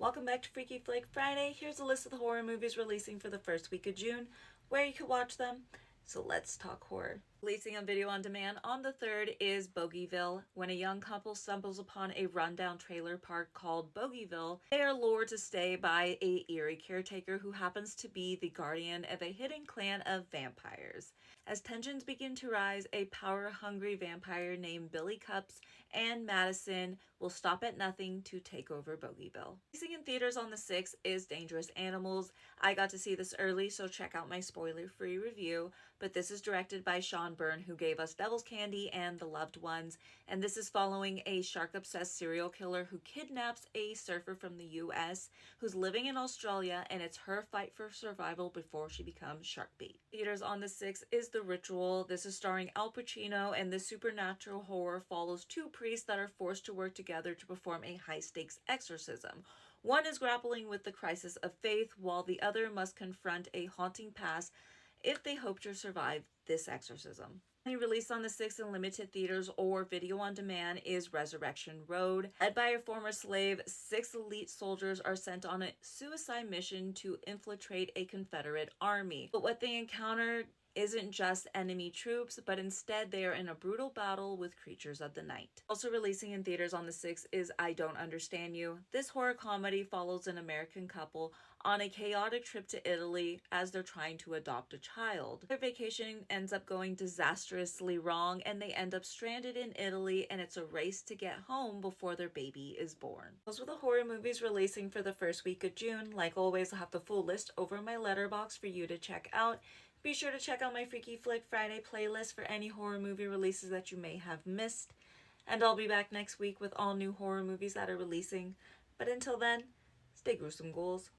Welcome back to Freaky Flick Friday. Here's a list of the horror movies releasing for the first week of June, where you can watch them. So let's talk horror. Releasing on video on demand on the 3rd is Bogieville. When a young couple stumbles upon a rundown trailer park called Bogieville, they are lured to stay by a eerie caretaker who happens to be the guardian of a hidden clan of vampires. As tensions begin to rise, a power-hungry vampire named Billy Cups and Madison will stop at nothing to take over Bogieville. Releasing in theaters on the 6th is Dangerous Animals. I got to see this early, so check out my spoiler-free review, but this is directed by Sean Byrne, who gave us Devil's Candy and The Loved Ones, and this is following a shark-obsessed serial killer who kidnaps a surfer from the US who's living in Australia, and it's her fight for survival before she becomes shark bait. Theaters on the 6th is The Ritual. This is starring Al Pacino, and this supernatural horror follows two priests that are forced to work together to perform a high-stakes exorcism. One is grappling with the crisis of faith, while the other must confront a haunting past if they hope to survive this exorcism. Released on the 6th in limited theaters or video on demand is Resurrection Road. Led by a former slave, 6 elite soldiers are sent on a suicide mission to infiltrate a Confederate army. But what they encounter isn't just enemy troops, but instead they are in a brutal battle with creatures of the night. Also releasing in theaters on the 6th is I Don't Understand You. This horror comedy follows an American couple on a chaotic trip to Italy as they're trying to adopt a child. Their vacation ends up going disastrously wrong, and they end up stranded in Italy, and it's a race to get home before their baby is born. Those were the horror movies releasing for the first week of June. Like always, I'll have the full list over my Letterboxd for you to check out. Be sure to check out my Freaky Flick Friday playlist for any horror movie releases that you may have missed. And I'll be back next week with all new horror movies that are releasing. But until then, stay gruesome, ghouls.